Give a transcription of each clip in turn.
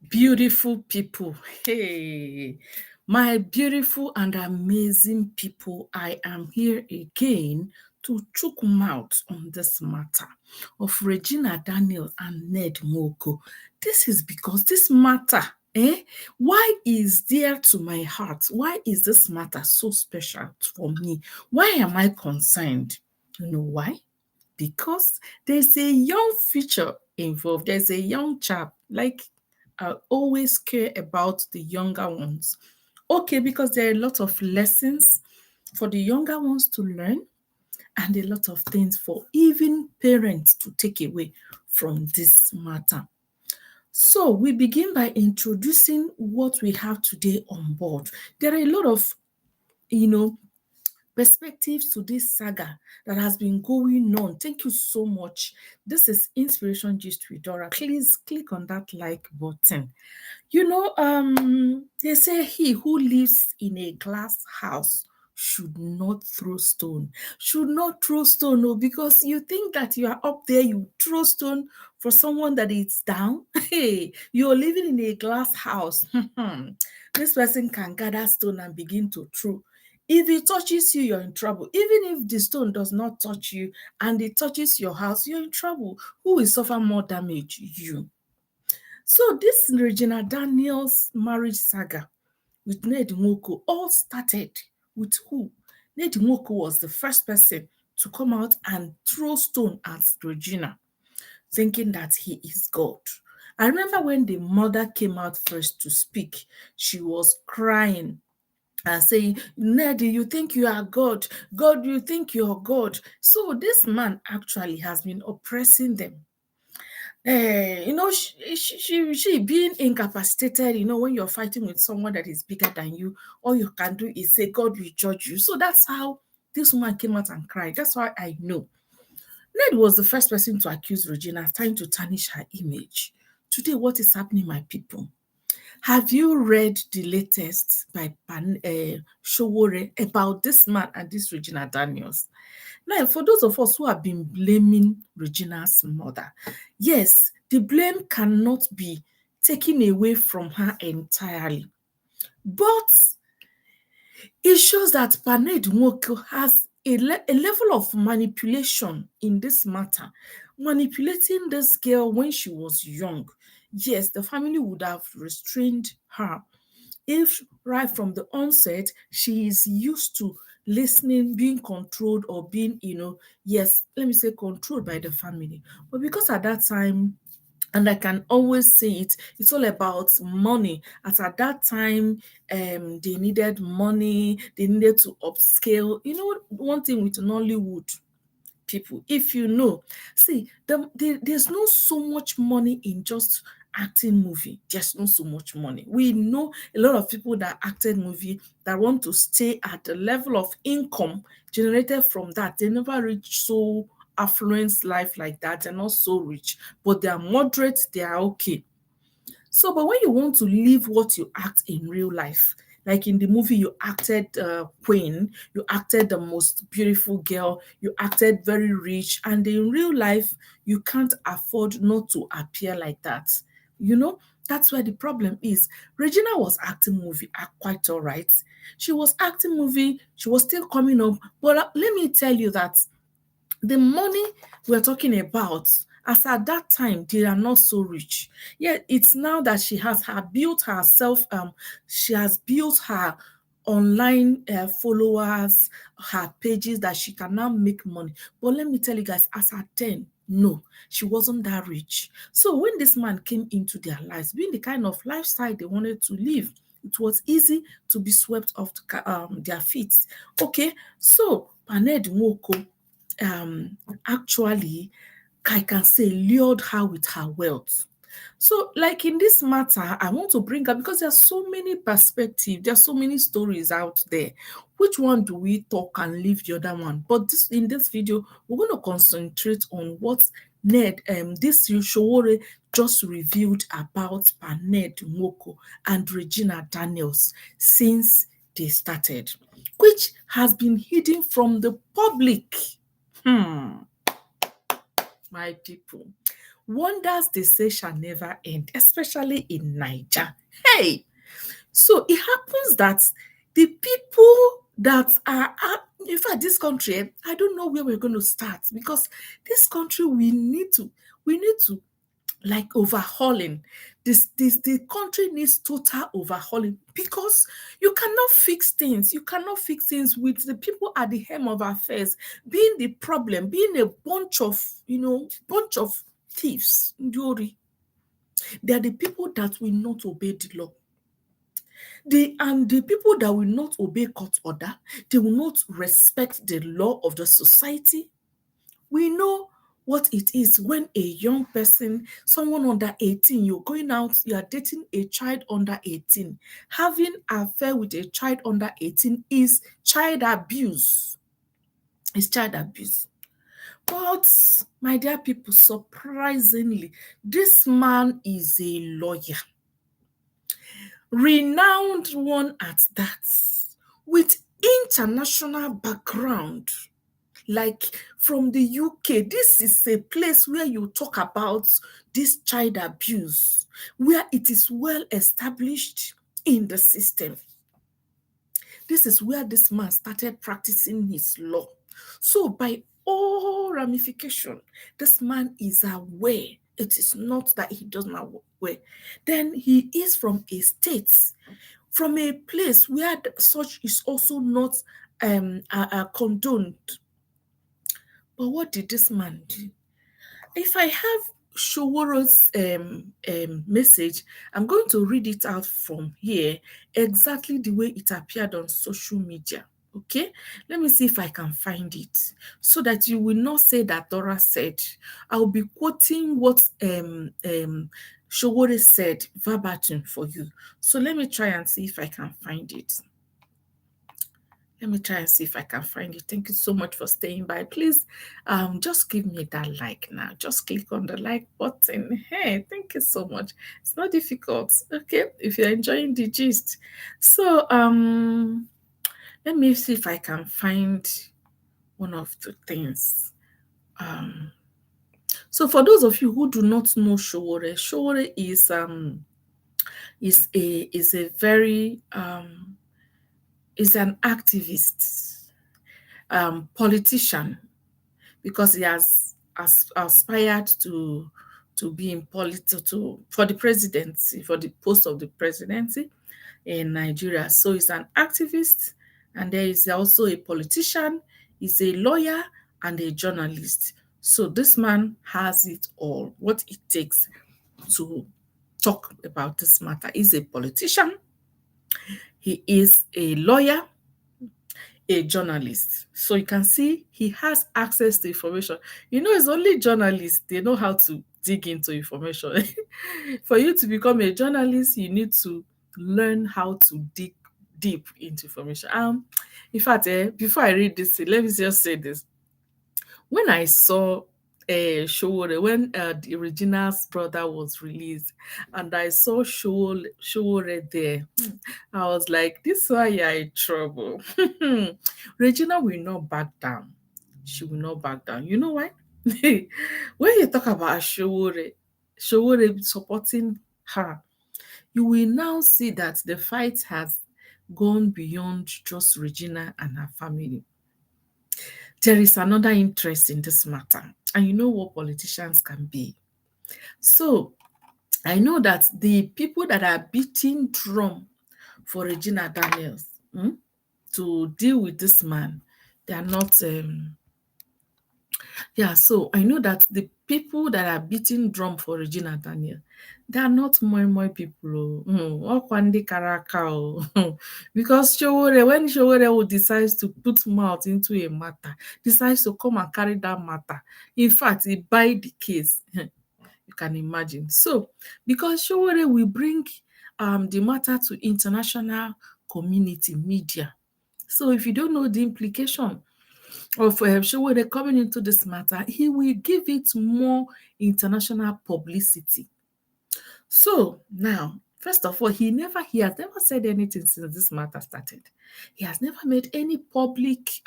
Beautiful people, hey, my beautiful and amazing people, I am here again to chook mouth on this matter of Regina Daniel and Ned Nwoko. This is because this matter, why is dear to my heart? Why is this matter so special for me? Why am I concerned? You know why? Because there's a young future involved. There's a young chap. Like, I always care about the younger ones. Okay, because there are a lot of lessons for the younger ones to learn and a lot of things for even parents to take away from this matter. So we begin by introducing what we have today on board. There are a lot of, you know, perspectives to this saga that has been going on. Thank you so much. This is Inspiration Gist with Dora. Please click on that like button. They say he who lives in a glass house should not throw stone. Should not throw stone, no, because you think that you are up there, you throw stone for someone that is down. Hey, you're living in a glass house. This person can gather stone and begin to throw. If it touches you, you're in trouble. Even if the stone does not touch you and it touches your house, you're in trouble. Who will suffer more damage? You. So this Regina Daniels marriage saga with Ned Nwoko all started with who? Ned Nwoko was the first person to come out and throw stone at Regina, thinking that he is God. I remember when the mother came out first to speak, she was crying and saying, Ned, you think you are God? God, you think you're God? So this man actually has been oppressing them. She being incapacitated, when you're fighting with someone that is bigger than you, all you can do is say, God will judge you. So that's how this woman came out and cried. That's why I know. Ned was the first person to accuse Regina, trying to tarnish her image. Today, what is happening, my people? Have you read the latest by Sowore about this man and this Regina Daniels? Now, for those of us who have been blaming Regina's mother, yes, the blame cannot be taken away from her entirely. But it shows that Pa Ned has a level of manipulation in this matter, manipulating this girl when she was young. Yes, the family would have restrained her if right from the onset she is used to listening, being controlled, or being, yes, let me say controlled by the family. But because at that time, and I can always say it's all about money. As at that time, they needed money, they needed to upscale. You know, one thing with Nollywood people, if you know, see, there's not so much money in just acting movie. There's not so much money. We know a lot of people that acted movie that want to stay at the level of income generated from that. They never reach so affluent life like that. They're not so rich, but they are moderate, they are okay. So, but when you want to live what you act in real life, like in the movie, you acted queen, you acted the most beautiful girl, you acted very rich, and in real life, you can't afford not to appear like that. You know, that's where the problem is. Regina was acting movie, quite all right. She was acting movie, she was still coming up, but let me tell you that the money we're talking about, as at that time, they are not so rich. Yet it's now that she has built herself, she has built her online followers, her pages, that she can now make money. But let me tell you guys, as at then, no, she wasn't that rich. So when this man came into their lives, being the kind of lifestyle they wanted to live, it was easy to be swept off their feet. Okay, so Pa Ned Nwoko actually, I can say, lured her with her wealth. So, like in this matter, I want to bring up, because there's so many perspectives, there's so many stories out there. Which one do we talk and leave the other one? But in this video, we're going to concentrate on what this Sowore just revealed about Pa Ned Nwoko and Regina Daniels since they started, which has been hidden from the public. My people, Wonders they say shall never end, especially in Niger. Hey, so it happens that the people that are in fact, this country, I don't know where we're going to start, because this country, we need to like overhauling. This the country needs total overhauling, because you cannot fix things. You cannot fix things with the people at the helm of affairs being the problem, being a bunch of thieves. Ndori. They are the people that will not obey the law. The people that will not obey court order, they will not respect the law of the society. We know what it is when a young person, someone under 18, you're going out, you are dating a child under 18. Having affair with a child under 18 is child abuse. It's child abuse. But, my dear people, surprisingly, this man is a lawyer. Renowned one at that, with international background. Like from the UK, this is a place where you talk about this child abuse, where it is well established in the system. This is where this man started practicing his law. So by all ramification, this man is aware. It is not that he does not aware. Then he is from a state, from a place where such is also not condoned. But what did this man do? If I have Sowore's message, I'm going to read it out from here exactly the way it appeared on social media. Okay, let me see if I can find it so that you will not say that Dora said. I'll be quoting what Sowore said verbatim for you. So let me try and see if I can find it. Let me try and see if I can find it. Thank you so much for staying by. Please, just give me that like now. Just click on the like button. Hey, thank you so much. It's not difficult. Okay, if you're enjoying the gist. So, let me see if I can find one of the things. So for those of you who do not know Sowore, Sowore is a very is an activist, politician, because he has aspired to be in politics for the presidency, for the post of the presidency in Nigeria. So he's an activist, and there is also a politician, he's a lawyer, and a journalist. So this man has it all, what it takes to talk about this matter. He's a politician, he is a lawyer, a journalist. So you can see he has access to information. It's only journalists, they know how to dig into information. For you to become a journalist, you need to learn how to dig deep into information. In fact, before I read this, let me just say this. When I saw Sowore, when the Regina's brother was released, and I saw Sowore there, I was like, this why you're in trouble. Regina will not back down. She will not back down. You know why? When you talk about Sowore supporting her, you will now see that the fight has gone beyond just Regina and her family. There is another interest in this matter. And you know what politicians can be. So I know that the people that are beating drum for Regina Daniels to deal with this man, they are not so I know that the people that are beating drum for Regina Daniel, they are not more people. Because when Sowore decides to put mouth into a matter, decides to come and carry that matter, in fact, he buy the case. You can imagine. So, because Sowore will bring the matter to international community media. So, if you don't know the implication of Sowore coming into this matter, he will give it more international publicity. So now, first of all, he has never said anything since this matter started. He has never made any public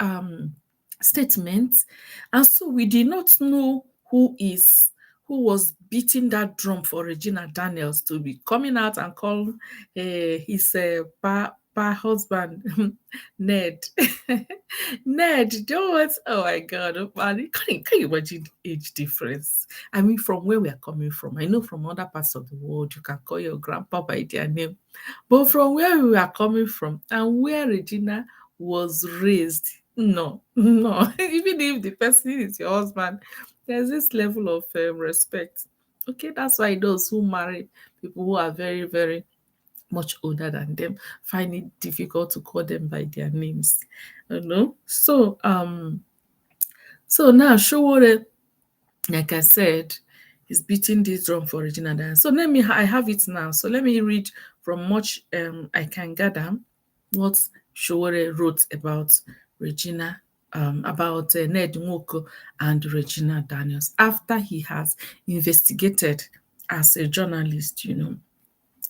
statements, and so we did not know who is who was beating that drum for Regina Daniels to be coming out and call his pa husband Ned. Ned, don't want, oh my God, oh man, can you imagine age difference? I mean, from where we are coming from, I know from other parts of the world you can call your grandpa by their name, but from where we are coming from and where Regina was raised, no, no. Even if the person is your husband, there's this level of respect. Okay, that's why those who marry people who are very, very much older than them find it difficult to call them by their names. You know. So now Sowore, like I said, he's beating this drum for Regina Dance. So I have it now. So let me read from much I can gather what Sowore wrote about Regina, about Ned Nwoko and Regina Daniels after he has investigated as a journalist,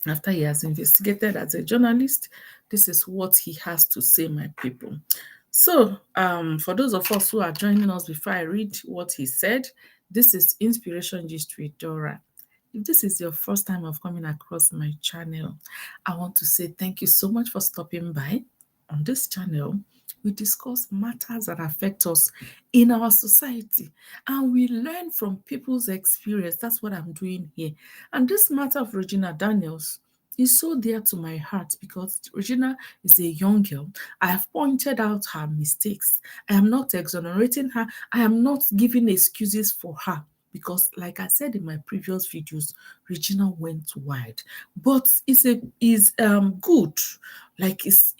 After he has investigated as a journalist, this is what he has to say, my people. So, for those of us who are joining us before I read what he said, this is Inspiration Gist with Dora. If this is your first time of coming across my channel, I want to say thank you so much for stopping by. On this channel, we discuss matters that affect us in our society and we learn from people's experience. That's what I'm doing here. And this matter of Regina Daniels is so dear to my heart because Regina is a young girl. I have pointed out her mistakes. I am not exonerating her. I am not giving excuses for her because, like I said in my previous videos, Regina went wide. But it's good. Like it's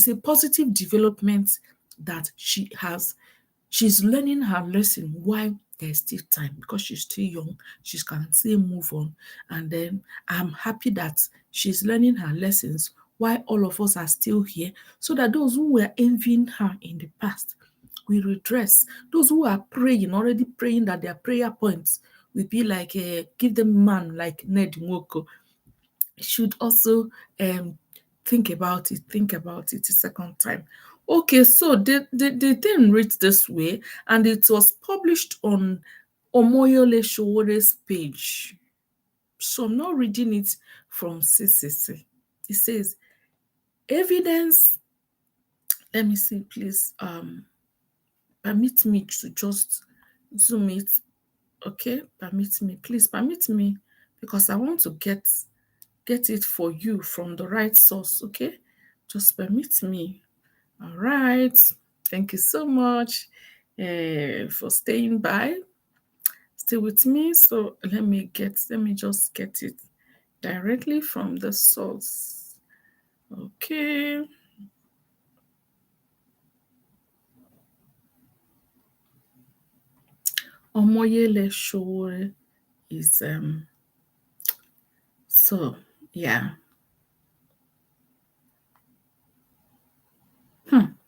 a positive development that she's learning her lesson while there's still time because she's still young. She can still move on. And then I'm happy that she's learning her lessons while all of us are still here so that those who were envying her in the past will redress. Those who are praying, already praying that their prayer points will be like, give them man like Ned Nwoko, should also think about it a second time. Okay, so the thing reads this way, and it was published on Omoyole Sowore's page. So I'm not reading it from CCC. It says, evidence, let me see, please, permit me to just zoom it. Okay, permit me, please permit me, because I want to get it for you from the right source. Okay, just permit me. All right, thank you so much for staying by, stay with me. So let me just get it directly from the source. Okay. Omoyele Sowore is so yeah.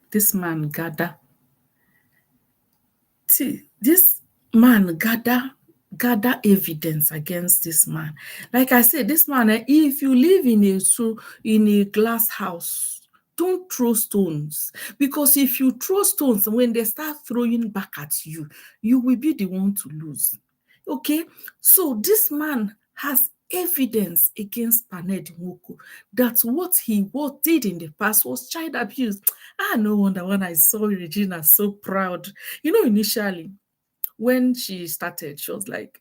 This man this man gather evidence against this man. Like I said, this man, if you live in a glass house, don't throw stones, because if you throw stones, when they start throwing back at you, you will be the one to lose. Okay, so this man has evidence against Pa Ned Nwoko that what did in the past was child abuse. No wonder when I saw Regina so proud. Initially when she started, she was like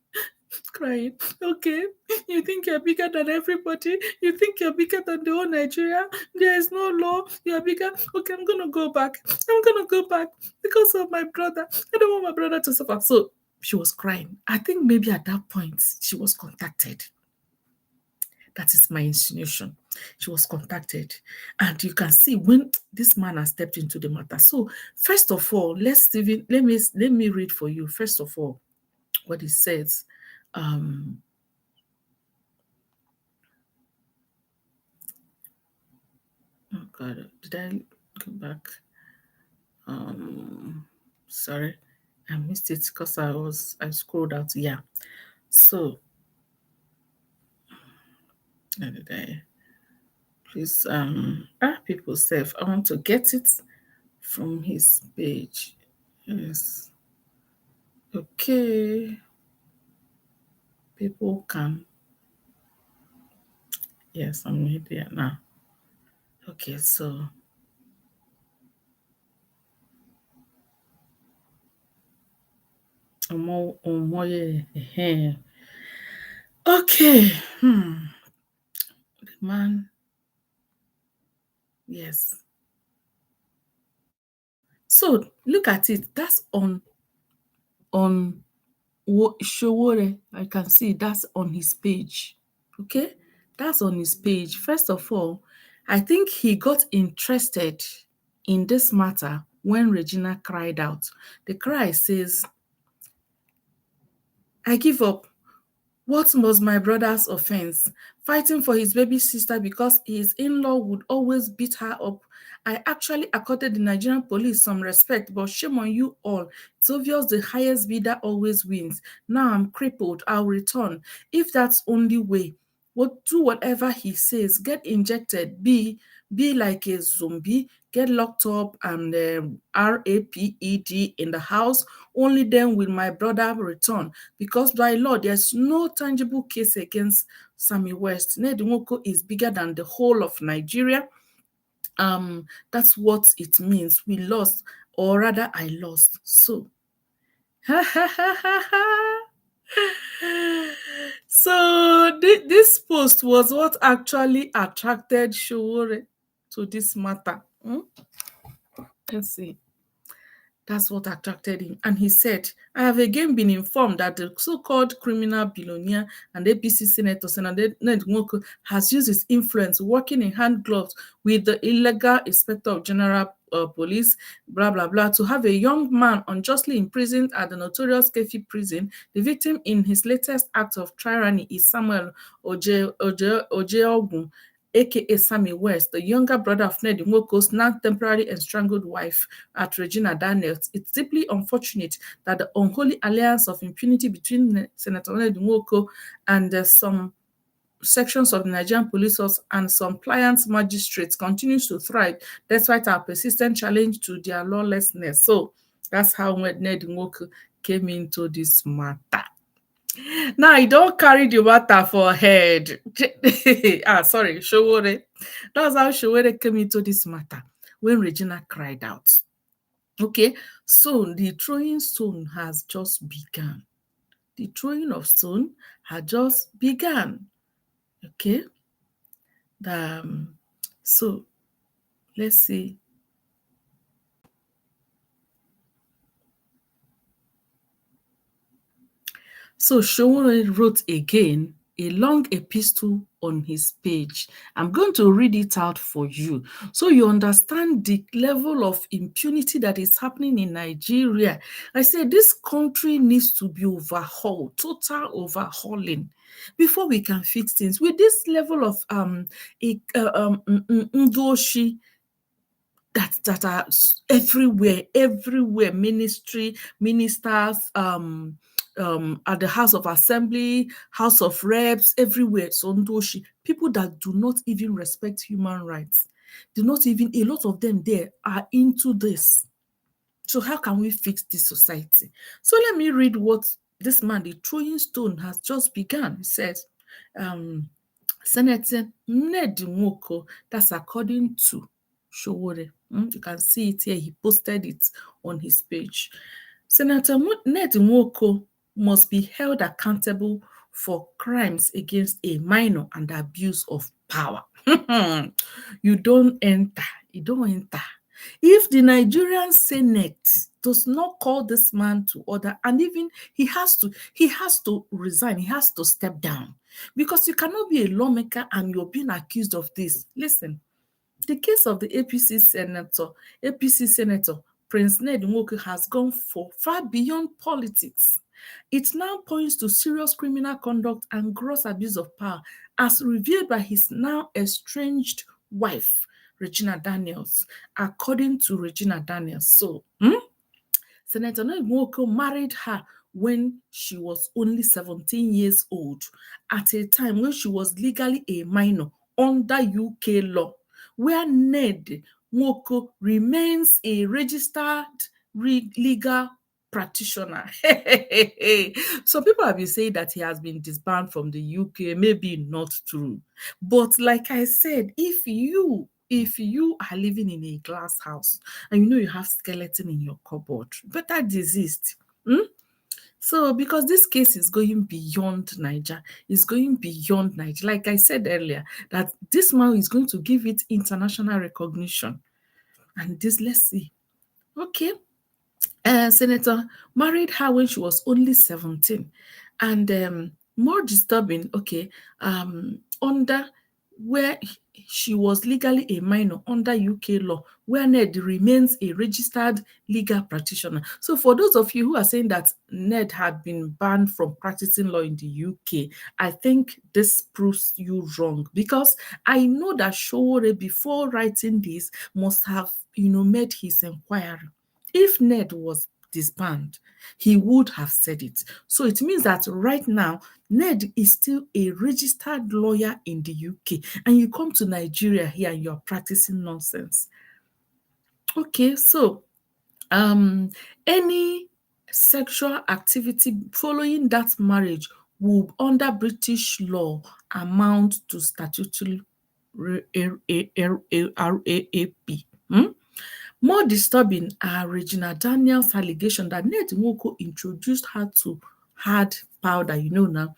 crying. Okay, you think you're bigger than everybody? You think you're bigger than the whole Nigeria? There is no law. You're bigger. Okay, I'm gonna go back. I'm gonna go back because of my brother. I don't want my brother to suffer. So she was crying. I think maybe at that point she was contacted. That is my insinuation. She was contacted. And you can see when this man has stepped into the matter. So first of all, let me read for you. First of all, what he says. Oh God, did I go back? Sorry, I missed it because I scrolled out. Yeah. So did I please people safe. I want to get it from his page. Yes. Okay. People can. Yes, I'm here now. Okay, so yeah. Okay. The man, yes. So look at it. That's on Sowore. I can see that's on his page. Okay, that's on his page. First of all, I think he got interested in this matter when Regina cried out. The cry says, "I give up. What was my brother's offense? Fighting for his baby sister because his in-law would always beat her up. I actually accorded the Nigerian police some respect, but shame on you all. It's obvious the highest bidder always wins. Now I'm crippled. I'll return. If that's only way, do whatever he says. Get injected. Be like a zombie. Get locked up and RAPED in the house. Only then will my brother return, because by law there's no tangible case against Sammy West. Ned Nwoko is bigger than the whole of Nigeria. That's what it means. We lost, or rather I lost. So so this post was what actually attracted Sowore to this matter. Let's see. That's what attracted him. And he said, I have again been informed that the so-called criminal billionaire and APC Senator Ned Nwoko has used his influence working in hand gloves with the illegal Inspector of General Police, blah, blah, blah, to have a young man unjustly imprisoned at the notorious Kefi prison. The victim in his latest act of tyranny is Samuel Ojeogun, aka Sammy West, the younger brother of Ned Nwoko's now temporarily strangled wife at Regina Daniels. It's deeply unfortunate that the unholy alliance of impunity between Senator Ned Nwoko and some sections of the Nigerian police force and some pliant magistrates continues to thrive despite our persistent challenge to their lawlessness. So that's how Ned Nwoko came into this matter. Now you don't carry the water for head. Sorry, Sowore. That's how Sowore came into this matter when Regina cried out. Okay, so the throwing stone has just begun. The throwing of stone had just begun. Okay, so let's see. So Sowore wrote again a long epistle on his page. I'm going to read it out for you so you understand the level of impunity that is happening in Nigeria. I say this country needs to be overhauled, total overhauling, before we can fix things. With this level of ndoshi that are everywhere, ministers, at the House of Assembly, House of Reps, everywhere. So Ndoshi, people that do not even respect human rights, do not even, a lot of them there are into this. So how can we fix this society? So let me read what this man, the throwing stone, has just begun. He says, Senator Ned Nwoko, that's according to Sowore. You can see it here. He posted it on his page. Senator Ned Nwoko must be held accountable for crimes against a minor and abuse of power. You don't enter. You don't enter. If the Nigerian Senate does not call this man to order, and even he has to resign, he has to step down, because you cannot be a lawmaker and you're being accused of this. Listen, the case of the APC Senator Prince Ned Nwoko has gone far beyond politics. It now points to serious criminal conduct and gross abuse of power, as revealed by his now estranged wife, Regina Daniels, according to Regina Daniels. So, Senator Nwoko married her when she was only 17 years old, at a time when she was legally a minor under UK law, where Ned Nwoko remains a registered legal practitioner. Some people have been saying that he has been disbanded from the UK. Maybe not true. But like I said, if you are living in a glass house and you know you have skeleton in your cupboard, better desist. Hmm? So, because this case is going beyond Niger, is going beyond Niger. Like I said earlier, that this man is going to give it international recognition. And this, let's see. Okay. Senator married her when she was only 17. And more disturbing, okay, under where she was legally a minor under UK law, where Ned remains a registered legal practitioner. So for those of you who are saying that Ned had been banned from practicing law in the UK, I think this proves you wrong, because I know that Sowore, before writing this, must have, made his inquiry. If Ned was disbanded, he would have said it. So it means that right now, Ned is still a registered lawyer in the UK, and you come to Nigeria here and you're practicing nonsense. Okay, so any sexual activity following that marriage will, under British law, amount to statutory RAP. More disturbing are Regina Daniels' allegation that Ned Nwoko introduced her to hard powder, now,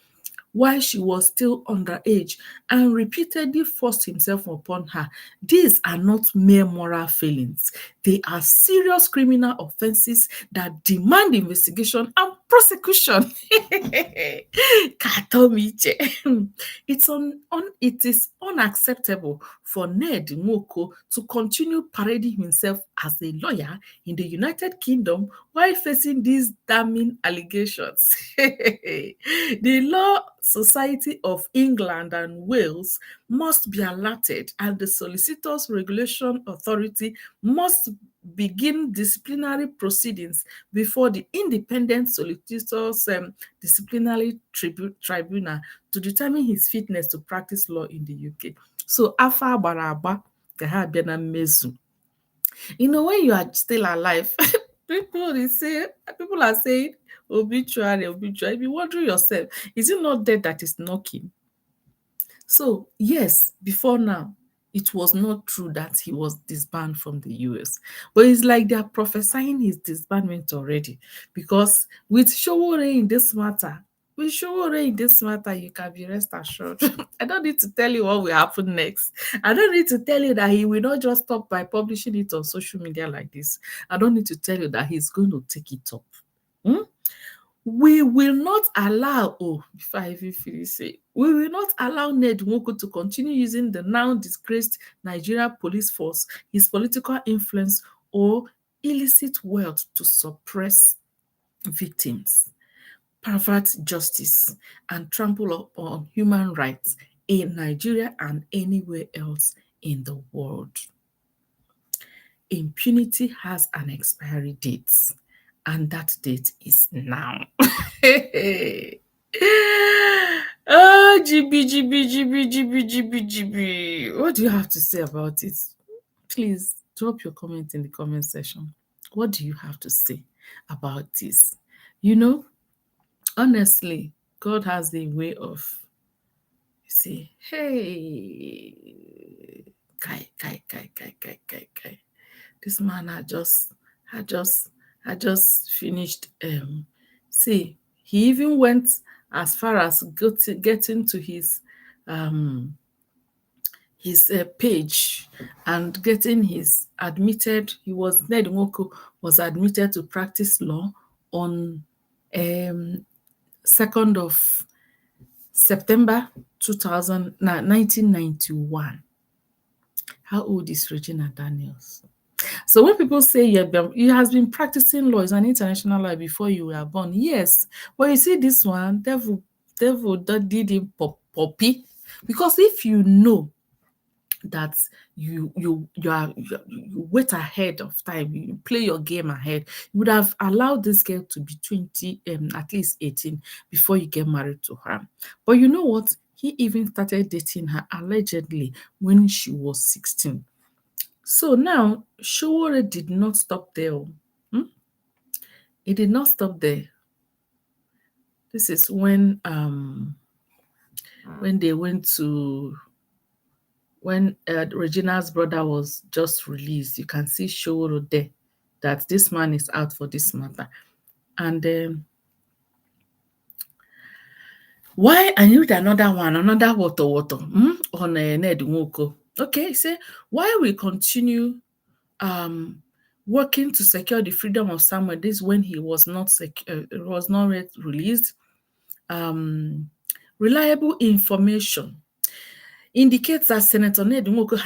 while she was still underage, and repeatedly forced himself upon her. These are not mere moral failings. They are serious criminal offenses that demand investigation and prosecution. Katomiche. It is unacceptable for Ned Nwoko to continue parading himself as a lawyer in the United Kingdom while facing these damning allegations. The Law Society of England and Wales must be alerted, and the Solicitors Regulation Authority must begin disciplinary proceedings before the Independent Solicitors Disciplinary Tribunal to determine his fitness to practice law in the UK. So, afa gbara agba ka ha abịa na mmezu. When you are still alive, people are saying obituary, obituary. If you wonder yourself, is it not dead that is knocking? So, yes, before now, it was not true that he was disbanded from the US. But it's like they are prophesying his disbandment already. Because with Sowore in this matter, you can be rest assured. I don't need to tell you what will happen next. I don't need to tell you that he will not just stop by publishing it on social media like this. I don't need to tell you that he's going to take it up. Hmm? We will not allow, before I even finish it, we will not allow Ned Nwoko to continue using the now disgraced Nigeria police force, his political influence, or illicit wealth to suppress victims, pervert justice, and trample on human rights in Nigeria and anywhere else in the world. Impunity has an expiry date, and that date is now. Oh, GB. What do you have to say about it? Please drop your comment in the comment section. What do you have to say about this? Honestly, God has a way of, hey, kai. This man had just finished. See, he even went as far as getting to his page and getting his admitted. Ned Nwoko was admitted to practice law on 2nd of September 1991. How old is Regina Daniels? So when people say he has been practicing law, is an international law before you were born, yes. But you see this one, devil that did him poppy. Because if you know that you wait ahead of time, you play your game ahead, you would have allowed this girl to be 20, at least 18, before you get married to her. But you know what? He even started dating her allegedly when she was 16. So now, Sowore did not stop there. It did not stop there. This is when they went to when Regina's brother was just released. You can see Sowore there that this man is out for this matter. And why I need another one, another water on Ned Nwoko. Okay, say why we continue working to secure the freedom of Samuel. This when he was not yet released. Reliable information indicates that Senator Ned Nwoko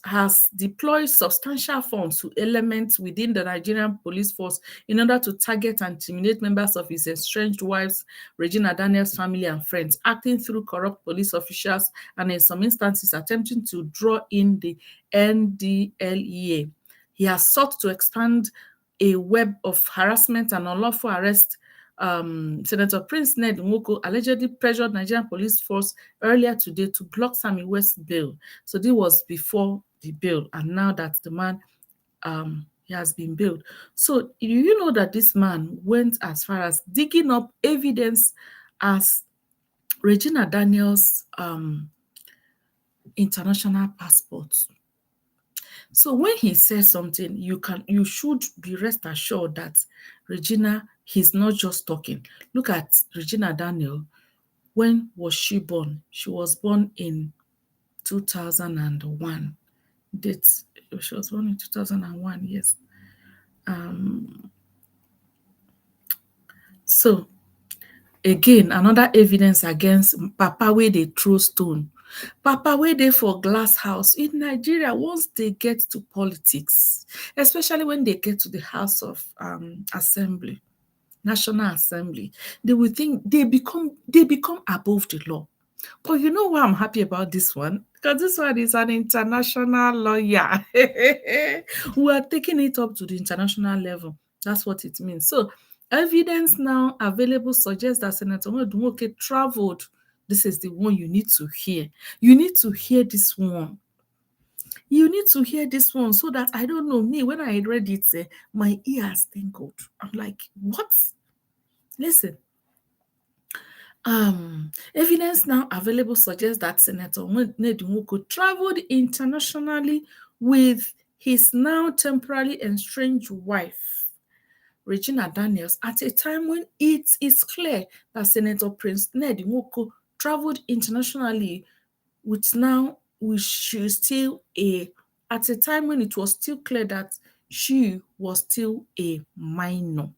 has deployed substantial funds to elements within the Nigerian police force in order to target and intimidate members of his estranged wife's Regina Daniels' family and friends, acting through corrupt police officials and in some instances attempting to draw in the NDLEA. He has sought to expand a web of harassment and unlawful arrest. Senator Prince Ned Nwoko allegedly pressured Nigerian police force earlier today to block Sammy West's bail. So this was before the bail, and now that the man he has been bailed. So you know that this man went as far as digging up evidence as Regina Daniels' international passports. So when he says something, you should be rest assured that Regina, he's not just talking. Look at Regina Daniel. When was she born? She was born in 2001. She was born in 2001, yes. So again, another evidence against Papa wey dey throw stone. Papa wey dey for glass house in Nigeria, once they get to politics, especially when they get to the House of Assembly, National Assembly, they will think they become above the law. But you know why I'm happy about this one? Because this one is an international lawyer. We are taking it up to the international level. That's what it means. So evidence now available suggests that Senator Nwoko traveled. This is the one you need to hear. You need to hear this one. You need to hear this one so that, I don't know, me, when I read it, my ears tingled. I'm like, what? Listen. Evidence now available suggests that Senator Ned Nwoko traveled internationally with his now temporarily estranged wife, Regina Daniels, at a time when it is clear that Senator Prince Ned Nwoko traveled internationally at a time when it was still clear that she was still a minor.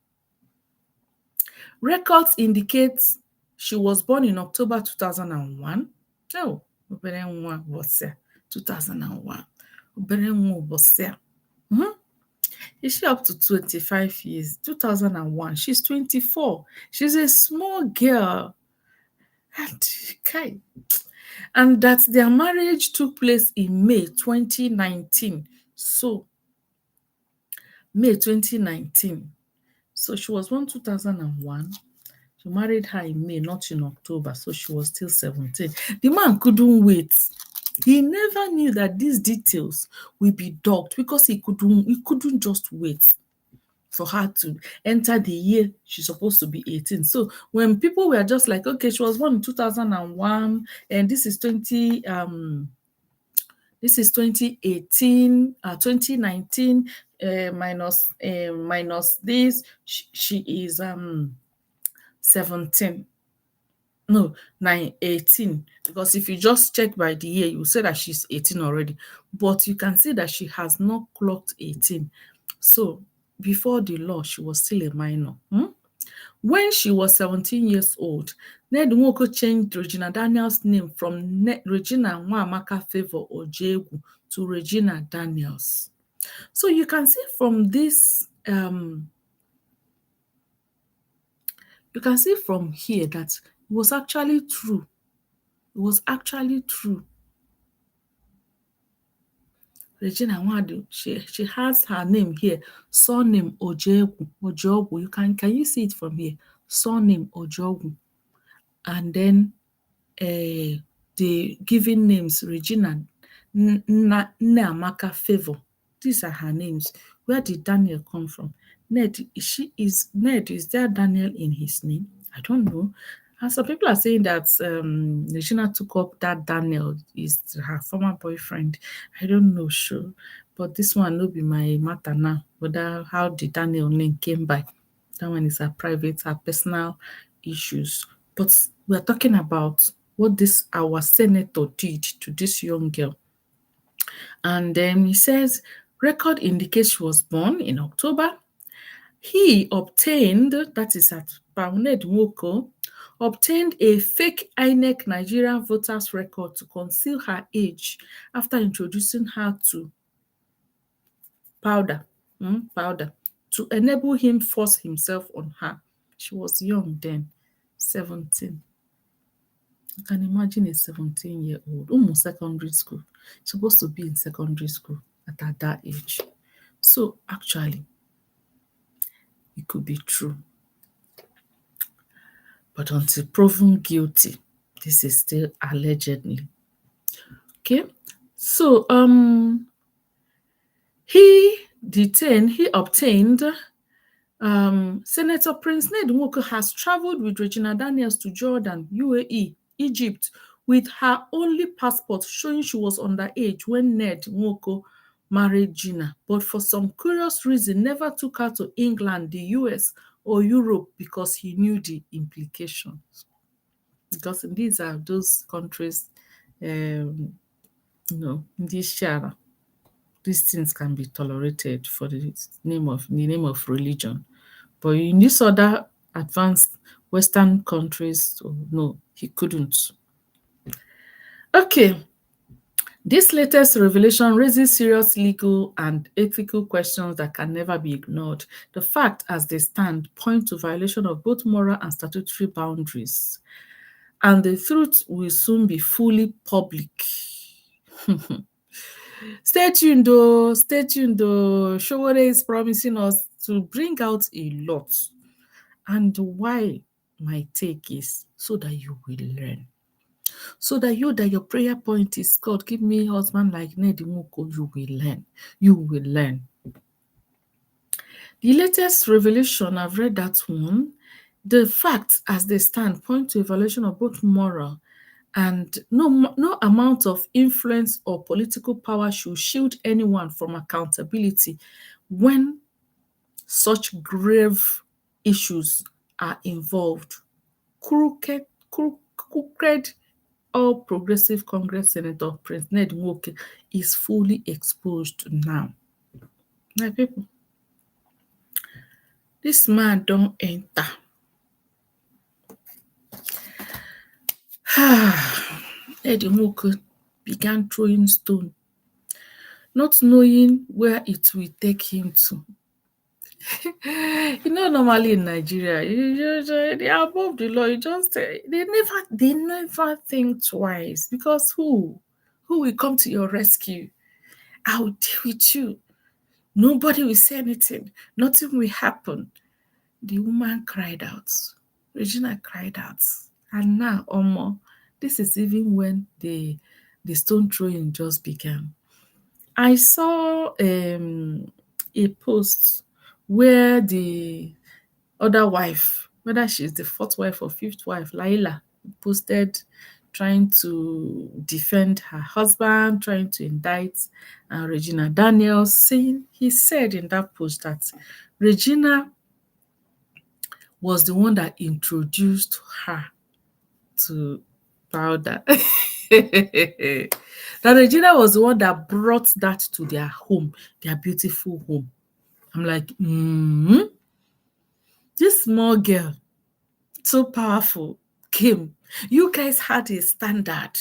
Records indicate she was born in October 2001. Oh, 2001. Is she up to 25 years? 2001. She's 24. She's a small girl. And that their marriage took place in May 2019. So, May 2019. So she was born 2001. She married her in May, not in October, so she was still 17. The man couldn't wait. He never knew that these details will be dogged because he couldn't just wait for her to enter the year she's supposed to be 18. So when people were just like, okay, she was born in 2001, and this is 2018, 2019 minus this, she is 17. No, 18. Because if you just check by the year, you say that she's 18 already. But you can see that she has not clocked 18. So before the law, she was still a minor. When she was 17 years old, Ned Nwoko changed Regina Daniels' name from Regina Nwamaka Favour Ojegwu to Regina Daniels. So you can see from this, you can see from here that it was actually true. It was actually true. Regina Nwadu, she has her name here, surname Ojogwu. Can you see it from here? Surname Ojogwu. And then the given names, Regina Nneamaka Favour. These are her names. Where did Daniel come from? Ned, is there Daniel in his name? I don't know. And some people are saying that Regina took up that Daniel is her former boyfriend. I don't know, sure. But this one will be my matter now. Whether how the Daniel name came by. That one is her private, her personal issues. But we're talking about what this our senator did to this young girl. And then he says record indicates she was born in October. He obtained, that is at Pa Ned obtained a fake INEC Nigerian voters record to conceal her age after introducing her to powder, powder, to enable him force himself on her. She was young then, 17. You can imagine a 17-year-old, almost secondary school, supposed to be in secondary school at that age. So actually, it could be true. But until proven guilty, this is still allegedly. Okay, so he obtained Senator Prince Ned has traveled with Regina Daniels to Jordan, UAE, Egypt, with her only passport showing she was underage when Ned Nwoko married Gina, but for some curious reason never took her to England, the US, or Europe because he knew the implications. Because these are those countries, these things can be tolerated for the name of religion. But in these other advanced Western countries, no, he couldn't. Okay, this latest revelation raises serious legal and ethical questions that can never be ignored. The facts as they stand point to violation of both moral and statutory boundaries, and the truth will soon be fully public. Stay tuned though, stay tuned though. Sowore is promising us to bring out a lot. And why my take is so that you will learn. So that your prayer point is, God, give me a husband like Ned Nwoko, you will learn. You will learn. The latest revelation, I've read that one. The facts as they stand point to a violation of both moral and no amount of influence or political power should shield anyone from accountability when such grave issues are involved. Crooked All Progressive Congress Senator Prince Ned Nwoko is fully exposed now. My people, this man don't enter. Ned Nwoko began throwing stone, not knowing where it will take him to. Normally in Nigeria, they are above the law. They never think twice, because who will come to your rescue? I will deal with you. Nobody will say anything. Nothing will happen. The woman cried out. Regina cried out. And now, Omo, this is even when the stone throwing just began. I saw a post where the other wife, whether she's the fourth wife or fifth wife, Laila, posted trying to defend her husband, trying to indict Regina Daniels, he said in that post that Regina was the one that introduced her to powder. That Regina was the one that brought that to their home, their beautiful home. I'm like, this small girl, so powerful, came. You guys had a standard.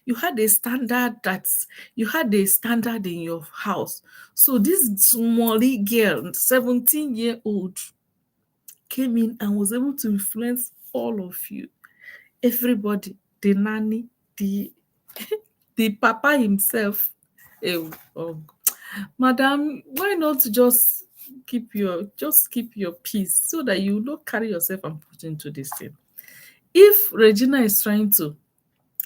You had a standard in your house. So this smally girl, 17-year-old, came in and was able to influence all of you. Everybody, the nanny, the papa himself. Madam, why not just keep your peace so that you don't carry yourself and put into this thing? If Regina is trying to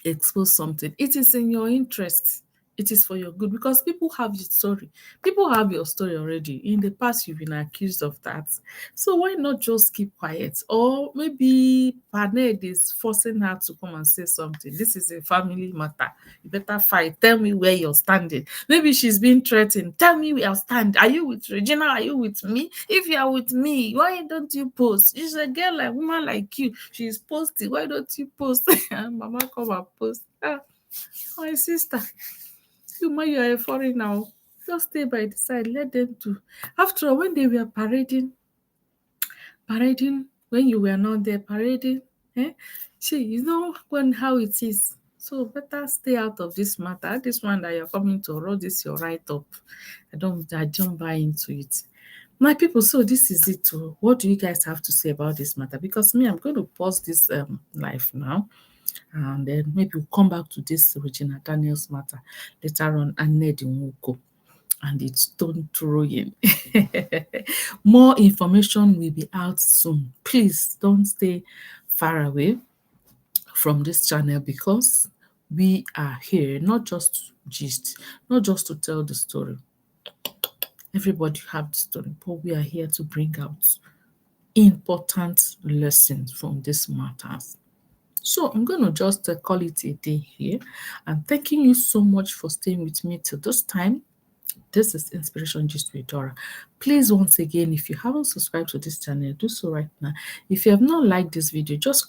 expose something, it is in your interest. it is for your good, because people have your story. People have your story already. In the past, you've been accused of that. So why not just keep quiet? Or maybe Pa Ned is forcing her to come and say something. This is a family matter. You better fight. Tell me where you're standing. Maybe she's being threatened. Tell me where I stand. Are you with Regina? Are you with me? If you are with me, why don't you post? She's a girl, like woman like you. She's posting. Why don't you post? Mama, come and post. My sister, you man, you are a foreigner now. Just stay by the side, let them do. After all, when they were parading, when you were not there parading, eh? See, you know when how it is. So better stay out of this matter. This one that you're coming to roll this your right up. I don't buy into it. My people, so this is it too. What do you guys have to say about this matter? Because me, I'm going to pause this live now, and then maybe we'll come back to this Regina Daniels matter later on, and Ned Nwoko and its stone throwing. More information will be out soon. Please don't stay far away from this channel, because we are here not just to gist, not just to tell the story. Everybody have the story, but we are here to bring out important lessons from these matters. So I'm going to just call it a day here, and thanking you so much for staying with me till this time. This is Inspiration Gist with Dora. Please, once again, if you haven't subscribed to this channel, do so right now. If you have not liked this video, just